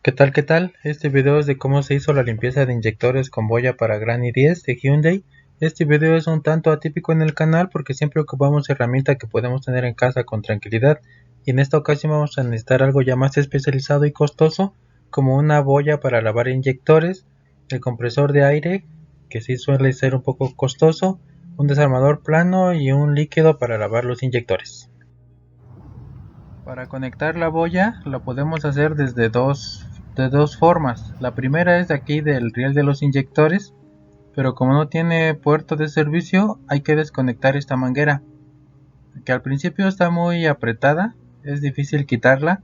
¿Qué tal? ¿Qué tal? Este video es de cómo se hizo la limpieza de inyectores con boya para Granny 10 de Hyundai. Este video es un tanto atípico en el canal porque siempre ocupamos herramienta que podemos tener en casa con tranquilidad, y en esta ocasión vamos a necesitar algo ya más especializado y costoso, como una boya para lavar inyectores, el compresor de aire, que sí suele ser un poco costoso, un desarmador plano y un líquido para lavar los inyectores. Para conectar la boya lo podemos hacer de dos formas. La primera es de aquí del riel de los inyectores, pero como no tiene puerto de servicio hay que desconectar esta manguera, que al principio está muy apretada, es difícil quitarla.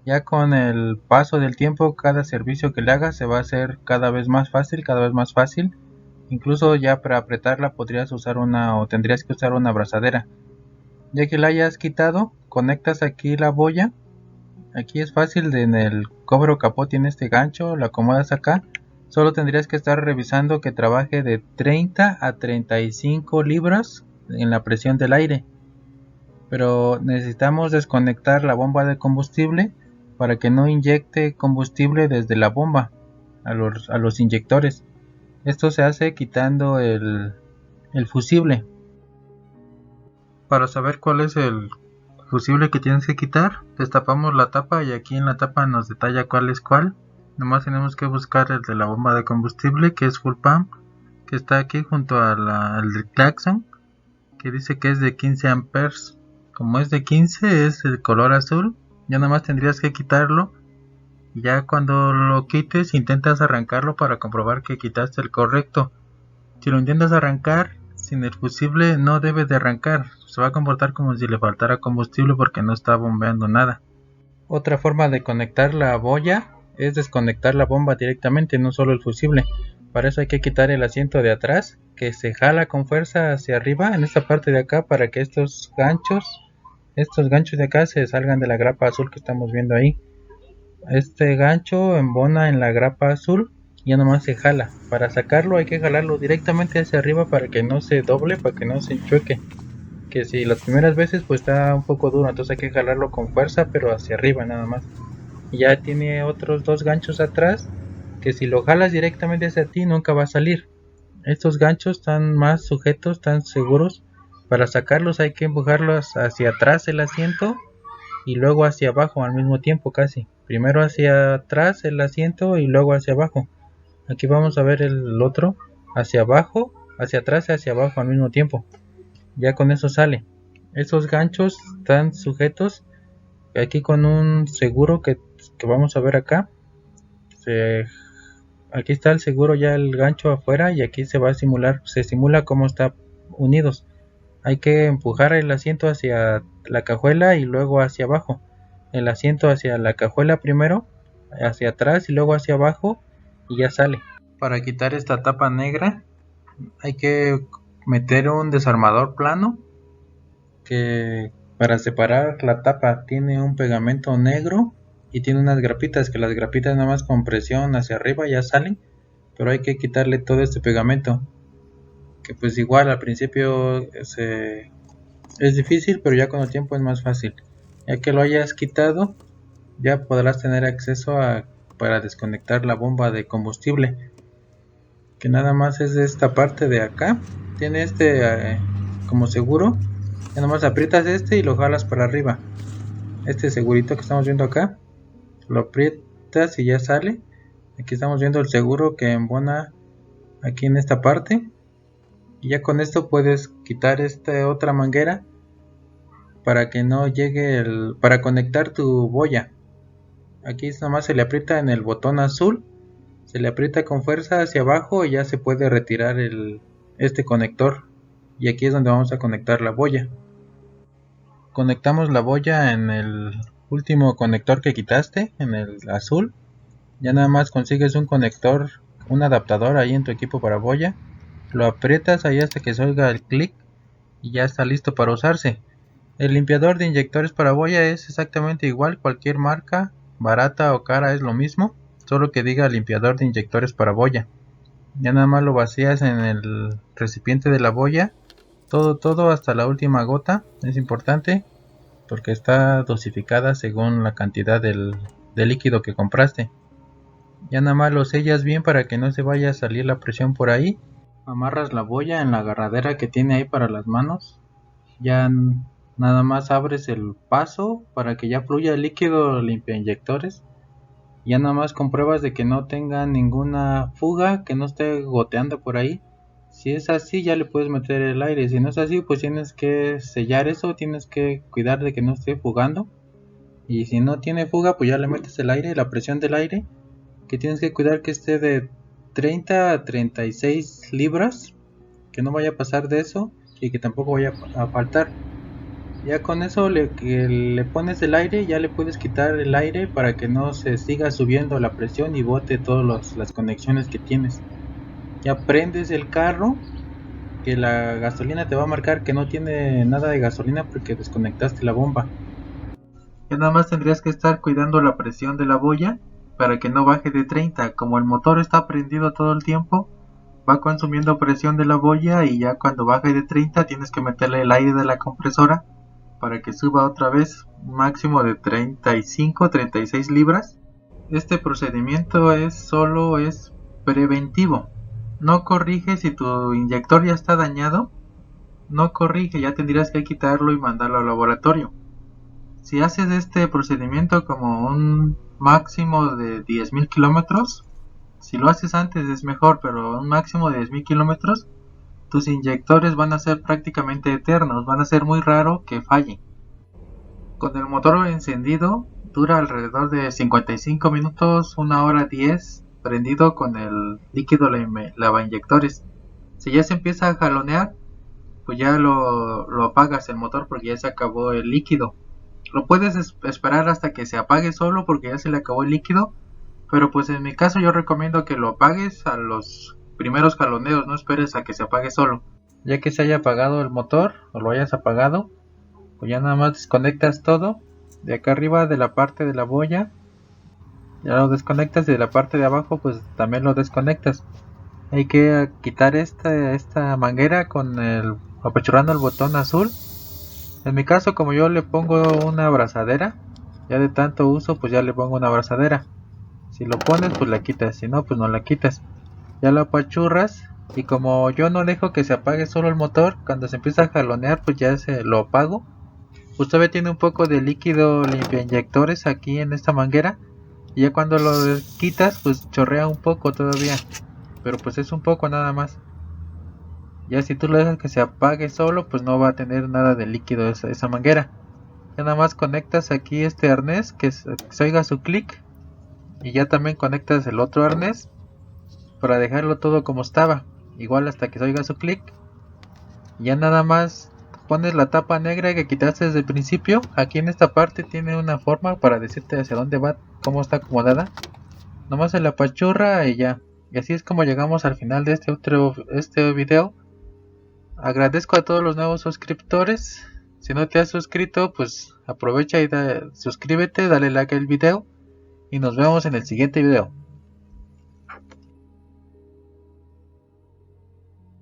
Ya con el paso del tiempo cada servicio que le hagas se va a hacer cada vez más fácil, cada vez más fácil. Incluso ya para apretarla podrías usar tendrías que usar una abrazadera. Ya que la hayas quitado, conectas aquí la boya. Aquí es fácil, en el cobre o capó tiene este gancho, lo acomodas acá. Solo tendrías que estar revisando que trabaje de 30 a 35 libras en la presión del aire. Pero necesitamos desconectar la bomba de combustible para que no inyecte combustible desde la bomba a los inyectores. Esto se hace quitando el fusible. Para saber cuál es el fusible que tienes que quitar, destapamos la tapa y aquí en la tapa nos detalla cuál es cuál. Nomás tenemos que buscar el de la bomba de combustible, que es full pump, que está aquí junto al del claxon, que dice que es de 15 amperes. Como es de 15, es el color azul. Ya nomás tendrías que quitarlo, y ya cuando lo quites intentas arrancarlo para comprobar que quitaste el correcto. Si lo intentas arrancar sin el fusible, no debe de arrancar, se va a comportar como si le faltara combustible porque no está bombeando nada. Otra forma de conectar la boya es desconectar la bomba directamente, no solo el fusible. Para eso hay que quitar el asiento de atrás, que se jala con fuerza hacia arriba en esta parte de acá para que estos ganchos de acá se salgan de la grapa azul que estamos viendo ahí. Este gancho embona en la grapa azul, ya nomás se jala. Para sacarlo hay que jalarlo directamente hacia arriba para que no se doble, para que no se enchueque. Que si las primeras veces pues está un poco duro, entonces hay que jalarlo con fuerza, pero hacia arriba nada más. Y ya tiene otros dos ganchos atrás, que si lo jalas directamente hacia ti nunca va a salir. Estos ganchos están más sujetos, están seguros. Para sacarlos hay que empujarlos hacia atrás el asiento y luego hacia abajo al mismo tiempo casi. Primero hacia atrás el asiento y luego hacia abajo. Aquí vamos a ver el otro, hacia abajo, hacia atrás y hacia abajo al mismo tiempo. Ya con eso sale. Estos ganchos están sujetos aquí con un seguro que vamos a ver acá. Aquí está el seguro, ya el gancho afuera, y aquí se simula cómo está unidos. Hay que empujar el asiento hacia la cajuela y luego hacia abajo. El asiento hacia la cajuela primero, hacia atrás y luego hacia abajo, y ya sale. Para quitar esta tapa negra hay que meter un desarmador plano, que para separar la tapa tiene un pegamento negro y tiene unas grapitas, que las grapitas nada más con presión hacia arriba ya salen, pero hay que quitarle todo este pegamento, que pues igual al principio es difícil, pero ya con el tiempo es más fácil. Ya que lo hayas quitado, ya podrás tener acceso para desconectar la bomba de combustible, que nada más es de esta parte de acá. Tiene como seguro. Ya nomás aprietas este y lo jalas para arriba. Este segurito que estamos viendo acá, lo aprietas y ya sale. Aquí estamos viendo el seguro que embona aquí en esta parte. Y ya con esto puedes quitar esta otra manguera para que no llegue para conectar tu boya. Aquí nomás se le aprieta en el botón azul, se le aprieta con fuerza hacia abajo y ya se puede retirar este conector. Y aquí es donde vamos a conectar la boya. Conectamos la boya en el último conector que quitaste, en el azul. Ya nada más consigues un conector, un adaptador ahí en tu equipo para boya. Lo aprietas ahí hasta que se oiga el clic y ya está listo para usarse. El limpiador de inyectores para boya es exactamente igual, cualquier marca, barata o cara es lo mismo, solo que diga limpiador de inyectores para boya. Ya nada más lo vacías en el recipiente de la boya, todo hasta la última gota, es importante porque está dosificada según la cantidad del líquido que compraste. Ya nada más lo sellas bien para que no se vaya a salir la presión por ahí. Amarras la boya en la agarradera que tiene ahí para las manos. Ya nada más abres el paso para que ya fluya el líquido limpia inyectores. Ya nada más compruebas de que no tenga ninguna fuga, que no esté goteando por ahí. Si es así, ya le puedes meter el aire. Si no es así, pues tienes que sellar eso, tienes que cuidar de que no esté fugando. Y si no tiene fuga, pues ya le metes el aire, la presión del aire, que tienes que cuidar que esté de 30 a 36 libras, que no vaya a pasar de eso y que tampoco vaya a faltar. Ya con eso que le pones el aire, ya le puedes quitar el aire para que no se siga subiendo la presión y bote todas las conexiones que tienes. Ya prendes el carro, que la gasolina te va a marcar que no tiene nada de gasolina porque desconectaste la bomba. Ya nada más tendrías que estar cuidando la presión de la boya para que no baje de 30. Como el motor está prendido todo el tiempo, va consumiendo presión de la boya y ya cuando baje de 30 tienes que meterle el aire de la compresora para que suba otra vez un máximo de 35-36 libras. Este procedimiento solo es preventivo. No corrige si tu inyector ya está dañado. No corrige, ya tendrías que quitarlo y mandarlo al laboratorio. Si haces este procedimiento como un máximo de 10.000 kilómetros, si lo haces antes es mejor, pero un máximo de 10.000 kilómetros, tus inyectores van a ser prácticamente eternos, van a ser muy raro que fallen. Con el motor encendido, dura alrededor de 55 minutos, 1 hora 10, prendido con el líquido lavainyectores. Si ya se empieza a jalonear, pues ya lo apagas el motor porque ya se acabó el líquido. Lo puedes esperar hasta que se apague solo porque ya se le acabó el líquido, pero pues en mi caso yo recomiendo que lo apagues a los primeros jaloneos, no esperes a que se apague solo. Ya que se haya apagado el motor o lo hayas apagado, pues ya nada más desconectas todo de acá arriba de la parte de la boya, ya lo desconectas y de la parte de abajo pues también lo desconectas. Hay que quitar esta manguera con apachurrando el botón azul. En mi caso, como yo le pongo una abrazadera, ya de tanto uso, pues ya le pongo una abrazadera. Si lo pones, pues la quitas, si no, pues no la quitas. Ya lo apachurras y como yo no dejo que se apague solo el motor, cuando se empieza a jalonear, pues ya se lo apago. Pues todavía tiene un poco de líquido limpia inyectores aquí en esta manguera. Y ya cuando lo quitas, pues chorrea un poco todavía. Pero pues es un poco nada más. Ya si tú lo dejas que se apague solo, pues no va a tener nada de líquido esa manguera. Ya nada más conectas aquí este arnés que se oiga su clic. Y ya también conectas el otro arnés para dejarlo todo como estaba. Igual hasta que se oiga su clic. Ya nada más pones la tapa negra que quitaste desde el principio. Aquí en esta parte tiene una forma para decirte hacia dónde va, cómo está acomodada. Nomás se la apachurra y ya. Y así es como llegamos al final de este video. Agradezco a todos los nuevos suscriptores. Si no te has suscrito, pues aprovecha y suscríbete, dale like al video y nos vemos en el siguiente video.